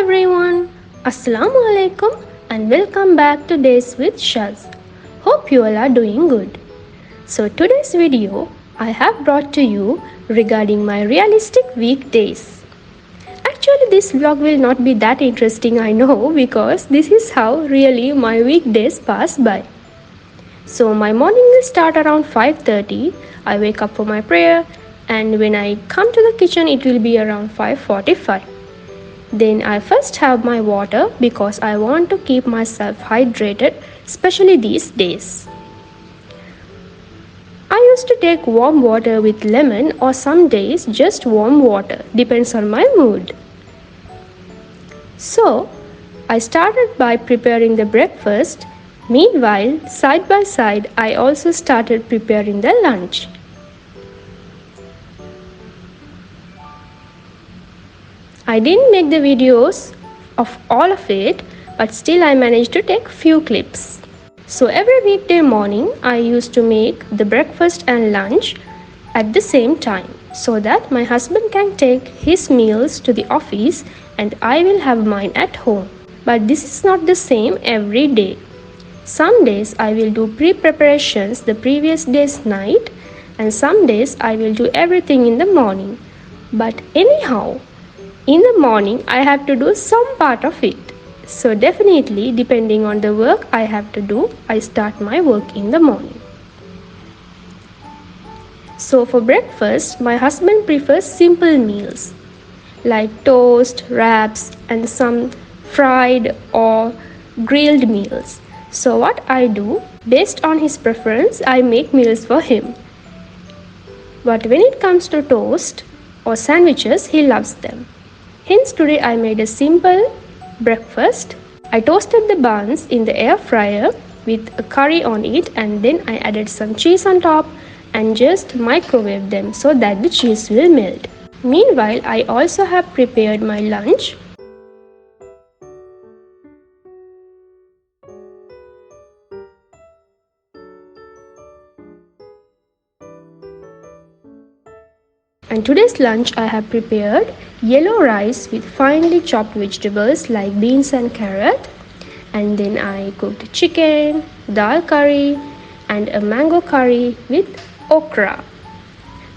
everyone, Assalamu alaikum and welcome back to Days with Shaz. Hope you all are doing good. So today's video I have brought to you regarding my realistic weekdays. Actually this vlog will not be that interesting, I know, because this is how really my weekdays pass by. So my morning will start around 5:30. I wake up for my prayer and when I come to the kitchen it will be around 5:45. Then I first have my water because I want to keep myself hydrated, especially these days. I used to take warm water with lemon or some days just warm water, depends on my mood. So I started by preparing the breakfast. Meanwhile, side by side, I also started preparing the lunch. I didn't make the videos of all of it, but still I managed to take few clips. So every weekday morning I used to make the breakfast and lunch at the same time so that my husband can take his meals to the office and I will have mine at home. But this is not the same every day. Some days I will do pre-preparations the previous day's night and some days I will do everything in the morning. But anyhow, in the morning I have to do some part of it. So definitely depending on the work I have to do, I start my work in the morning. So for breakfast, my husband prefers simple meals like toast, wraps and some fried or grilled meals. So what I do, based on his preference, I make meals for him. But when it comes to toast or sandwiches, he loves them. Hence today I made a simple breakfast. I toasted the buns in the air fryer with a curry on it and then I added some cheese on top and just microwave them so that the cheese will melt. Meanwhile, I also have prepared my lunch. And today's lunch I have prepared yellow rice with finely chopped vegetables like beans and carrot. And then I cooked chicken, dal curry and a mango curry with okra.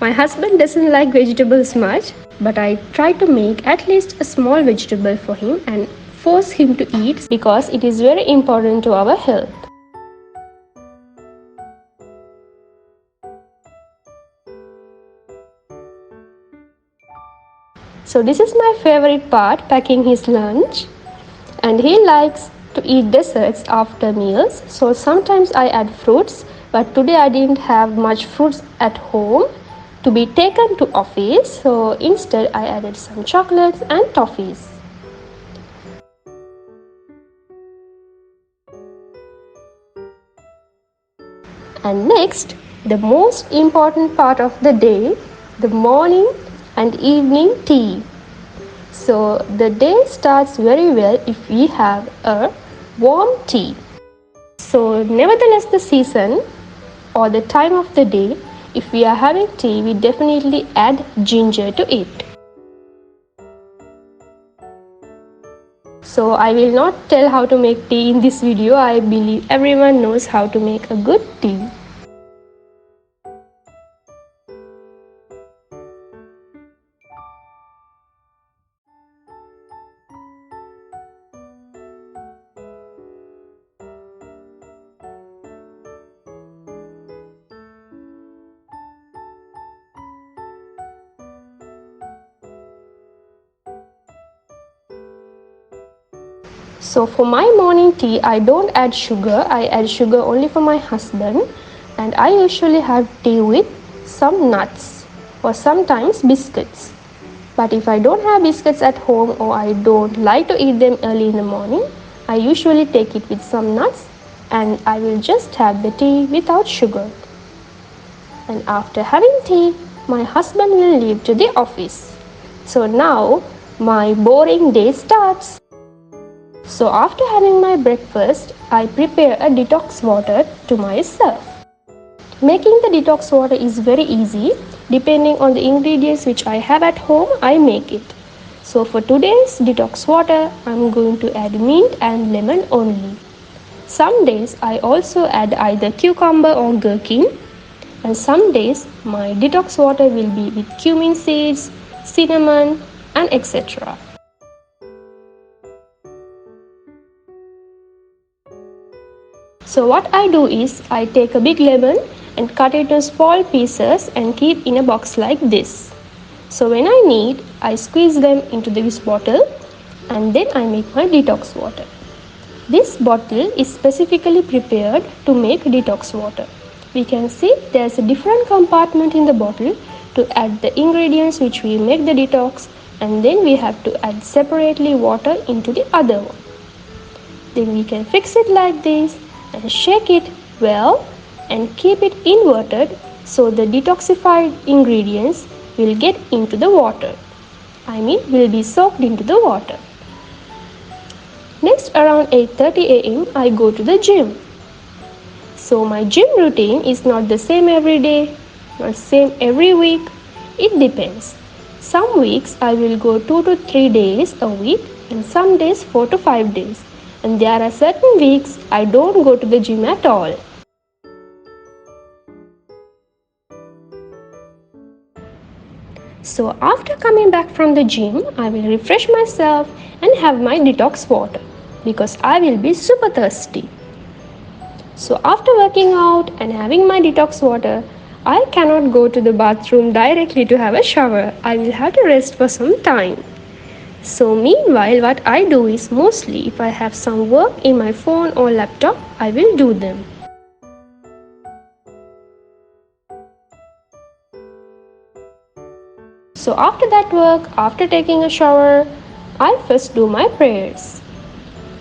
My husband doesn't like vegetables much, but I try to make at least a small vegetable for him and force him to eat because it is very important to our health. So this is my favorite part, packing his lunch, and he likes to eat desserts after meals. So sometimes I add fruits, but today I didn't have much fruits at home to be taken to office. So instead I added some chocolates and toffees. And next, the most important part of the day, the morning and evening tea. So the day starts very well if we have a warm tea. So nevertheless the season or the time of the day, if we are having tea, we definitely add ginger to it. So I will not tell how to make tea in this video. I believe everyone knows how to make a good tea. So for my morning tea, I don't add sugar. I add sugar only for my husband, and I usually have tea with some nuts or sometimes biscuits. But if I don't have biscuits at home or I don't like to eat them early in the morning, I usually take it with some nuts and I will just have the tea without sugar. And after having tea, my husband will leave to the office. So now my boring day starts. So after having my breakfast, I prepare a detox water to myself. Making the detox water is very easy. Depending on the ingredients which I have at home, I make it. So for today's detox water, I'm going to add mint and lemon only. Some days I also add either cucumber or gherkin, and some days my detox water will be with cumin seeds, cinnamon, and etc. So what I do is I take a big lemon and cut it into small pieces and keep in a box like this. So when I need, I squeeze them into this bottle and then I make my detox water. This bottle is specifically prepared to make detox water. We can see there's a different compartment in the bottle to add the ingredients which will make the detox, and then we have to add separately water into the other one. Then we can fix it like this and shake it well and keep it inverted so the detoxified ingredients will get into the water. Will be soaked into the water. Next, around 8:30 am, I go to the gym. So my gym routine is not the same every day, not same every week. It depends. Some weeks I will go 2 to 3 days a week and some days 4 to 5 days. And there are certain weeks I don't go to the gym at all. So after coming back from the gym, I will refresh myself and have my detox water because I will be super thirsty. So after working out and having my detox water, I cannot go to the bathroom directly to have a shower. I will have to rest for some time. So meanwhile, what I do is mostly if I have some work in my phone or laptop, I will do them. So after that work, after taking a shower, I first do my prayers.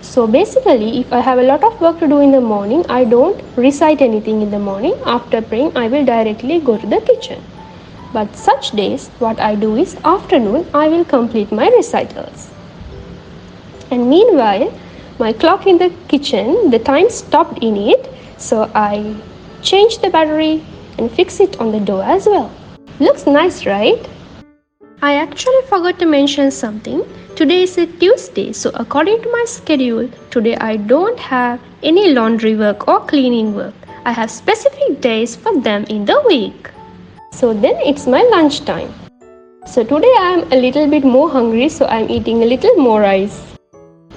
So basically, if I have a lot of work to do in the morning, I don't recite anything in the morning. After praying, I will directly go to the kitchen. But such days, what I do is afternoon, I will complete my recitals. And meanwhile, my clock in the kitchen, the time stopped in it, so I change the battery and fix it on the door as well. Looks nice, right? I actually forgot to mention something. Today is a Tuesday, so according to my schedule, today I don't have any laundry work or cleaning work. I have specific days for them in the week. So then it's my lunch time. So today I am a little bit more hungry, so I am eating a little more rice.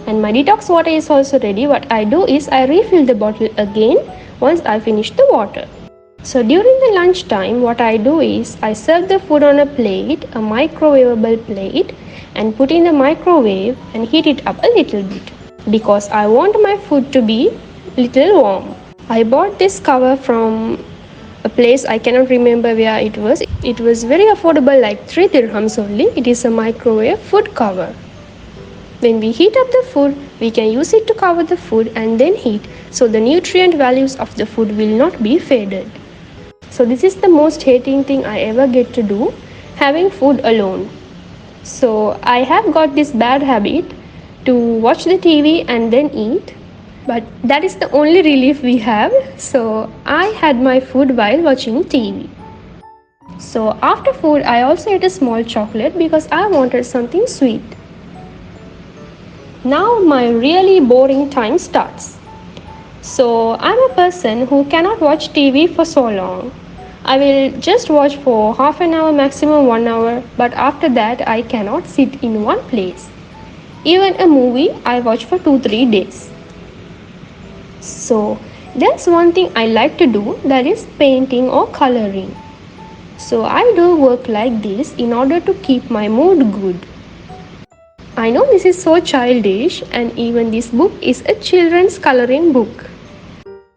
And my detox water is also ready. What I do is I refill the bottle again once I finish the water. So during the lunch time, what I do is I serve the food on a plate, a microwavable plate, and put in the microwave and heat it up a little bit because I want my food to be little warm. I bought this cover from a place I cannot remember where it was. It was very affordable, like 3 dirhams only. It is a microwave food cover. When we heat up the food, we can use it to cover the food and then heat, so the nutrient values of the food will not be faded. So this is the most hating thing I ever get to do, having food alone. So I have got this bad habit to watch the TV and then eat, but that is the only relief we have. So I had my food while watching TV. So after food, I also ate a small chocolate because I wanted something sweet. Now my really boring time starts. So I'm a person who cannot watch TV for so long. I will just watch for half an hour, maximum 1 hour, but after that I cannot sit in one place. Even a movie I watch for 2-3 days. So there's one thing I like to do, that is painting or coloring. So I do work like this in order to keep my mood good. I know this is so childish, and even this book is a children's coloring book.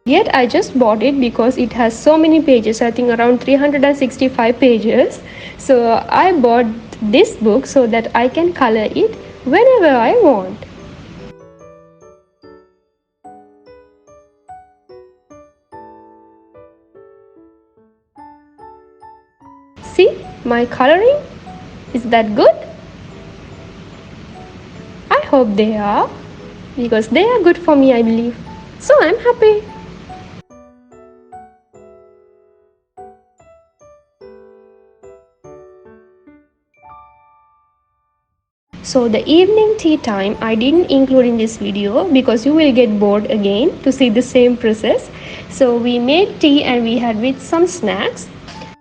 Yet I just bought it because it has so many pages, I think around 365 pages. So I bought this book so that I can color it whenever I want. See, my coloring? Is that good? I hope they are, because they are good for me, I believe. So I'm happy. So the evening tea time I didn't include in this video because you will get bored again to see the same process. So we made tea and we had with some snacks,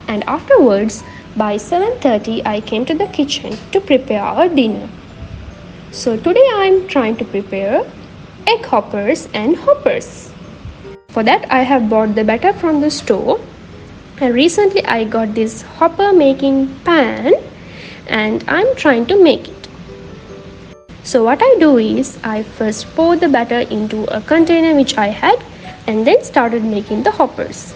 and afterwards by 7:30 I came to the kitchen to prepare our dinner. So today I am trying to prepare egg hoppers and hoppers. For that I have bought the batter from the store, and recently I got this hopper making pan and I'm trying to make it. So what I do is I first pour the batter into a container which I had and then started making the hoppers.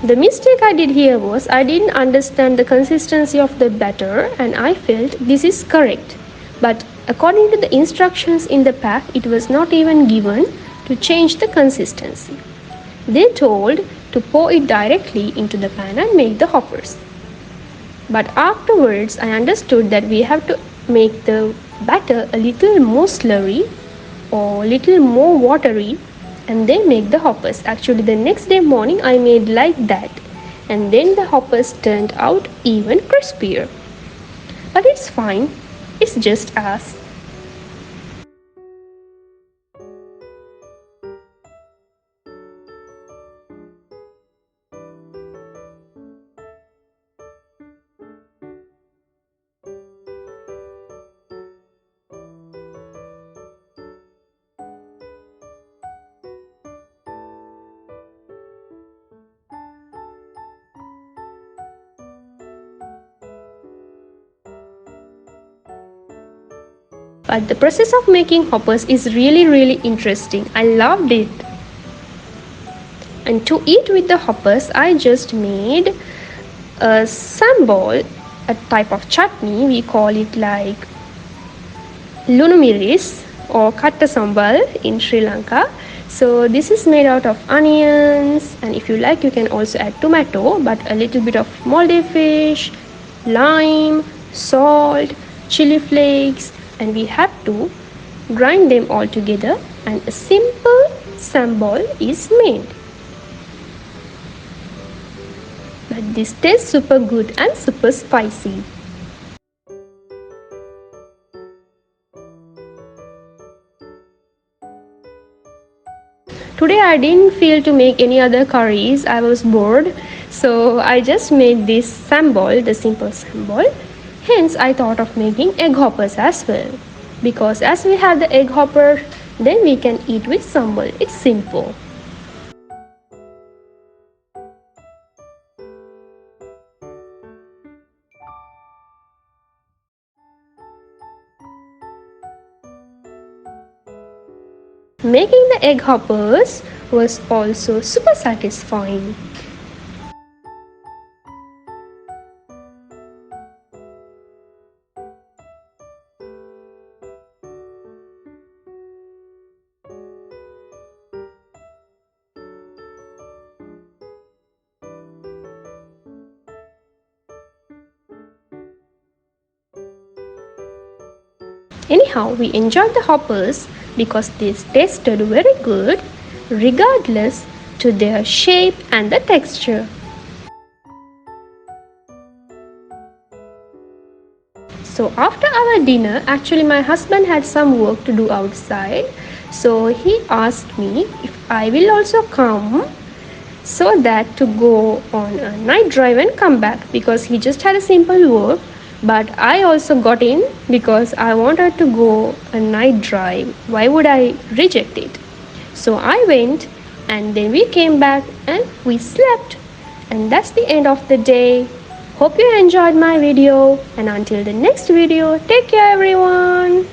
The mistake I did here was I didn't understand the consistency of the batter and I felt this is correct. But according to the instructions in the pack, it was not even given to change the consistency. They told to pour it directly into the pan and make the hoppers. But afterwards I understood that we have to make the batter a little more slurry or little more watery and then make the hoppers. Actually the next day morning I made like that, and then the hoppers turned out even crispier. But it's fine, it's just us. But the process of making hoppers is really interesting. I loved it. And to eat with the hoppers, I just made a sambal, a type of chutney. We call it like lunumiris or katta sambal in Sri Lanka. So this is made out of onions, and if you like you can also add tomato, but a little bit of moldy fish, lime, salt, chili flakes, and we have to grind them all together and a simple sambal is made. But this tastes super good and super spicy. Today I didn't feel to make any other curries, I was bored, so I just made this sambal, the simple sambal. Hence I thought of making egg hoppers as well, because as we have the egg hopper, then we can eat with sambal. It's simple. Making the egg hoppers was also super satisfying. Anyhow, we enjoyed the hoppers because they tasted very good regardless to their shape and the texture. So after our dinner, actually my husband had some work to do outside, so he asked me if I will also come so that to go on a night drive and come back, because he just had a simple work. But I also got in because I wanted to go a night drive. Why would I reject it? So I went, and then we came back and we slept. And that's the end of the day. Hope you enjoyed my video, and until the next video, take care everyone.